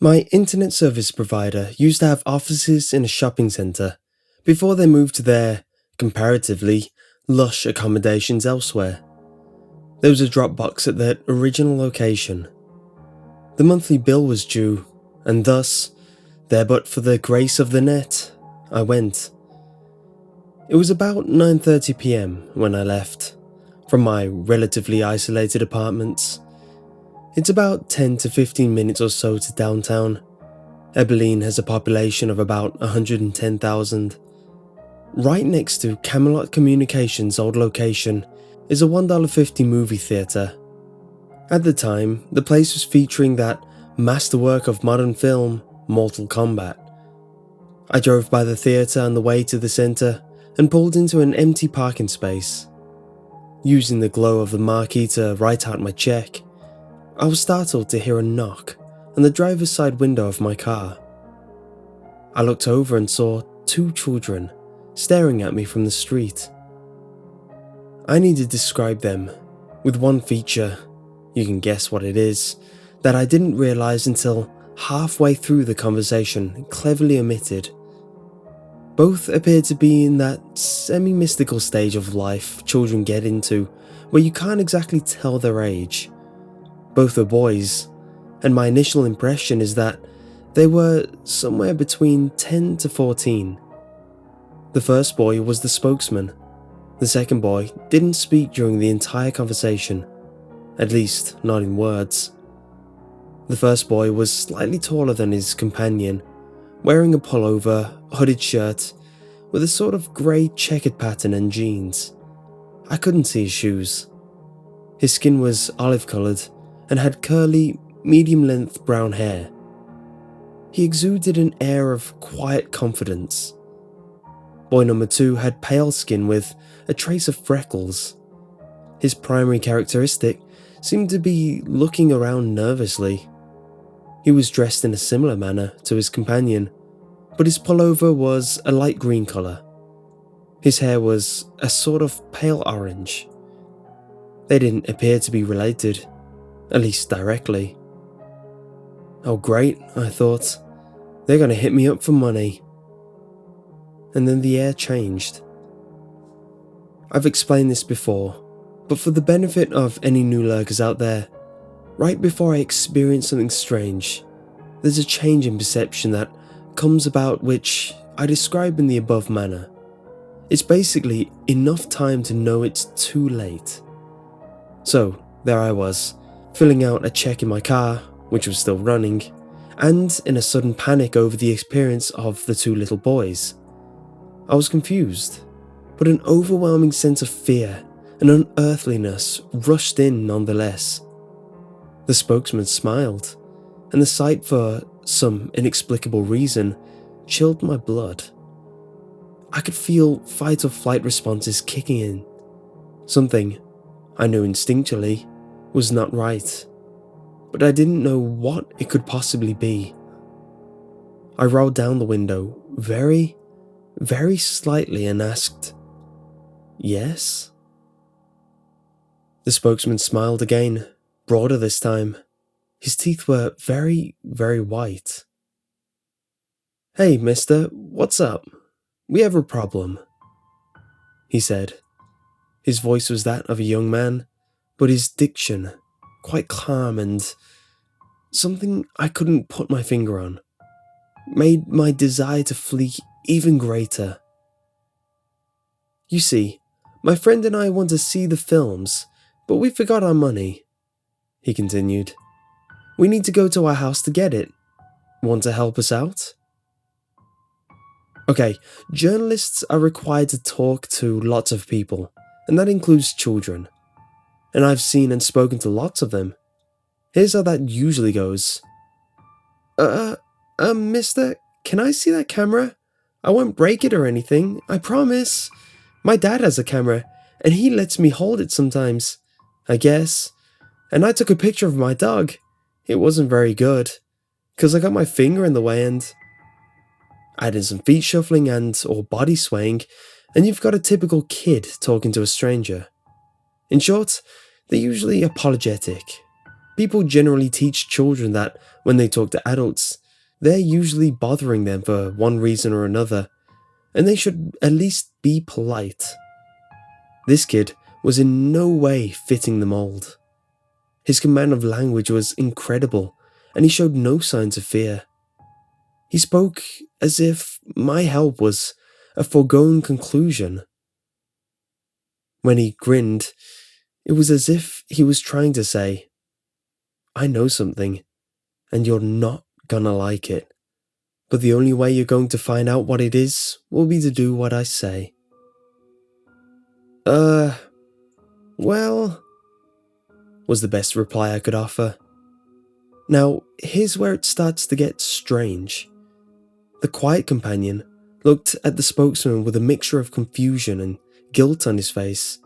My internet service provider used to have offices in a shopping centre before they moved to their, comparatively, lush accommodations elsewhere. There was a Dropbox at that original location. The monthly bill was due, and thus, there but for the grace of the net, I went. It was about 9:30 p.m. when I left, from my relatively isolated apartments. It's about 10 to 15 minutes or so to downtown. Abilene has a population of about 110,000. Right next to Camelot Communications' old location is a $1.50 movie theatre. At the time, the place was featuring that masterwork of modern film, Mortal Kombat. I drove by the theatre on the way to the centre and pulled into an empty parking space. Using the glow of the marquee to write out my check, I was startled to hear a knock on the driver's side window of my car. I looked over and saw two children staring at me from the street. I need to describe them with one feature, you can guess what it is, that I didn't realise until halfway through the conversation cleverly omitted. Both appeared to be in that semi-mystical stage of life children get into where you can't exactly tell their age. Both are boys, and my initial impression is that they were somewhere between 10 to 14. The first boy was the spokesman. The second boy didn't speak during the entire conversation, at least not in words. The first boy was slightly taller than his companion, wearing a pullover, hooded shirt, with a sort of grey checkered pattern and jeans. I couldn't see his shoes. His skin was olive-coloured and had curly, medium-length brown hair. He exuded an air of quiet confidence. Boy number 2 had pale skin with a trace of freckles. His primary characteristic seemed to be looking around nervously. He was dressed in a similar manner to his companion, but his pullover was a light green colour. His hair was a sort of pale orange. They didn't appear to be related, at least directly. Oh great, I thought. They're going to hit me up for money. And then the air changed. I've explained this before, but for the benefit of any new lurkers out there, right before I experience something strange, there's a change in perception that comes about which I describe in the above manner. It's basically enough time to know it's too late. So, there I was, filling out a check in my car, which was still running, and in a sudden panic over the appearance of the two little boys. I was confused, but an overwhelming sense of fear and unearthliness rushed in nonetheless. The spokesman smiled, and the sight, for some inexplicable reason, chilled my blood. I could feel fight or flight responses kicking in. Something, I knew instinctually, was not right, but I didn't know what it could possibly be. I rolled down the window very slightly and asked, "Yes?" The spokesman smiled again, broader this time. His teeth were very white. "Hey, mister, what's up? We have a problem," he said. His voice was that of a young man, but his diction, quite calm and something I couldn't put my finger on, made my desire to flee even greater. "You see, my friend and I want to see the films, but we forgot our money," he continued. "We need to go to our house to get it. Want to help us out?" Okay, journalists are required to talk to lots of people, and that includes children. And I've seen and spoken to lots of them. Here's how that usually goes. Mister, can I see that camera? I won't break it or anything, I promise. My dad has a camera, and he lets me hold it sometimes, I guess. And I took a picture of my dog. It wasn't very good, 'cause I got my finger in the way and add in some feet shuffling or body swaying, and you've got a typical kid talking to a stranger. In short, they're usually apologetic. People generally teach children that when they talk to adults, they're usually bothering them for one reason or another, and they should at least be polite. This kid was in no way fitting the mold. His command of language was incredible, and he showed no signs of fear. He spoke as if my help was a foregone conclusion. When he grinned, it was as if he was trying to say, "I know something, and you're not gonna like it. But the only way you're going to find out what it is will be to do what I say." Well, was the best reply I could offer. Now, here's where it starts to get strange. The quiet companion looked at the spokesman with a mixture of confusion and guilt on his face.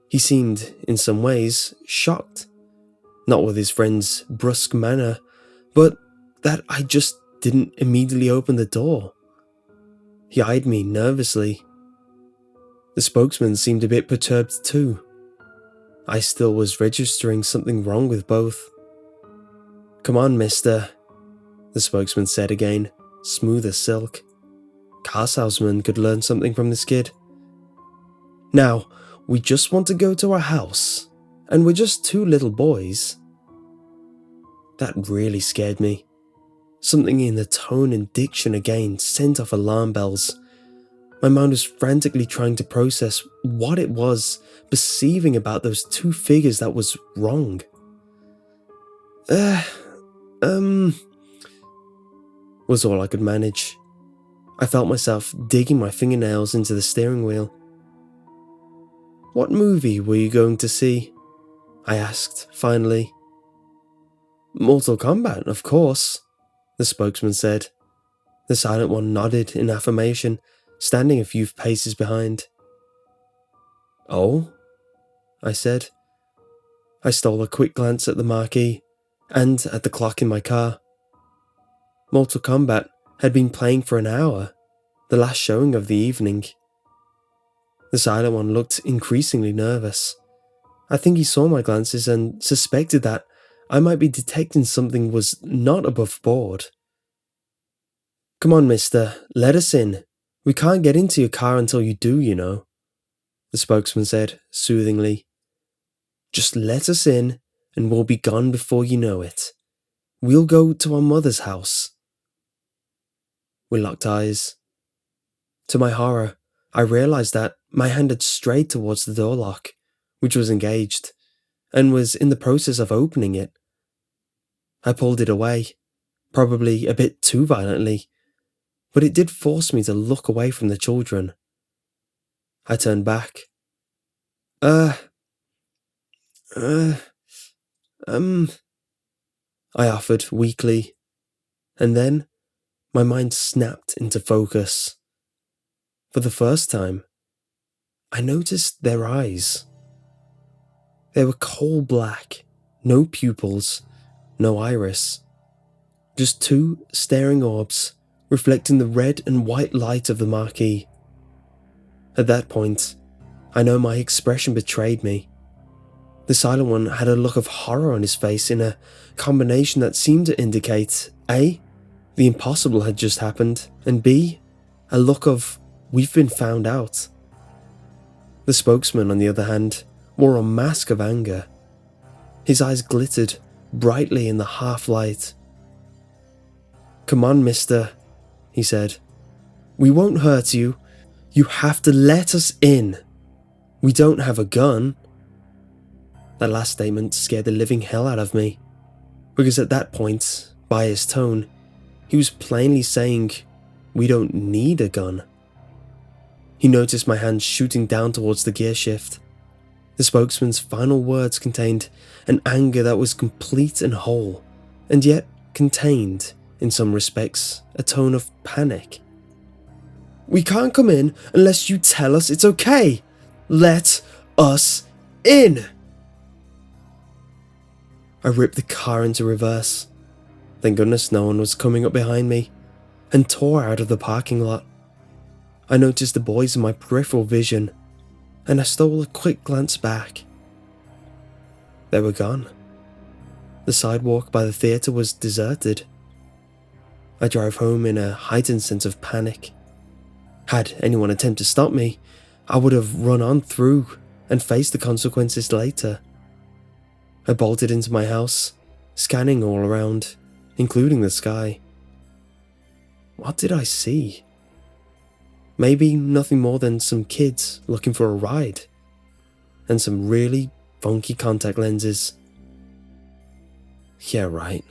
He seemed, in some ways, shocked. Not with his friend's brusque manner, but that I just didn't immediately open the door. He eyed me nervously. The spokesman seemed a bit perturbed too. I still was registering something wrong with both. "Come on, mister," the spokesman said again, smooth as silk. Car salesman could learn something from this kid. "Now, we just want to go to our house, and we're just two little boys." That really scared me. Something in the tone and diction again sent off alarm bells. My mind was frantically trying to process what it was perceiving about those two figures that was wrong. Was all I could manage. I felt myself digging my fingernails into the steering wheel. "What movie were you going to see?" I asked, finally. "Mortal Kombat, of course," the spokesman said. The silent one nodded in affirmation, standing a few paces behind. "Oh?" I said. I stole a quick glance at the marquee and at the clock in my car. Mortal Kombat had been playing for an hour, the last showing of the evening. The silent one looked increasingly nervous. I think he saw my glances and suspected that I might be detecting something was not above board. "Come on, mister, let us in. We can't get into your car until you do, you know," the spokesman said soothingly. "Just let us in and we'll be gone before you know it. We'll go to our mother's house." We locked eyes. To my horror, I realized that my hand had strayed towards the door lock, which was engaged, and was in the process of opening it. I pulled it away, probably a bit too violently, but it did force me to look away from the children. I turned back. I offered weakly, and then my mind snapped into focus. For the first time, I noticed their eyes. They were coal black, no pupils, no iris. Just two staring orbs reflecting the red and white light of the marquee. At that point, I know my expression betrayed me. The silent one had a look of horror on his face in a combination that seemed to indicate A, the impossible had just happened, and B, a look of "we've been found out." The spokesman, on the other hand, wore a mask of anger. His eyes glittered brightly in the half-light. "Come on, mister," he said. "We won't hurt you. You have to let us in. We don't have a gun." That last statement scared the living hell out of me, because at that point, by his tone, he was plainly saying, "We don't need a gun." He noticed my hand shooting down towards the gear shift. The spokesman's final words contained an anger that was complete and whole, and yet contained, in some respects, a tone of panic. "We can't come in unless you tell us it's okay. Let us in!" I ripped the car into reverse. Thank goodness no one was coming up behind me, and tore out of the parking lot. I noticed the boys in my peripheral vision, and I stole a quick glance back. They were gone. The sidewalk by the theatre was deserted. I drove home in a heightened sense of panic. Had anyone attempted to stop me, I would have run on through and faced the consequences later. I bolted into my house, scanning all around, including the sky. What did I see? Maybe nothing more than some kids looking for a ride, and some really funky contact lenses. Yeah, right.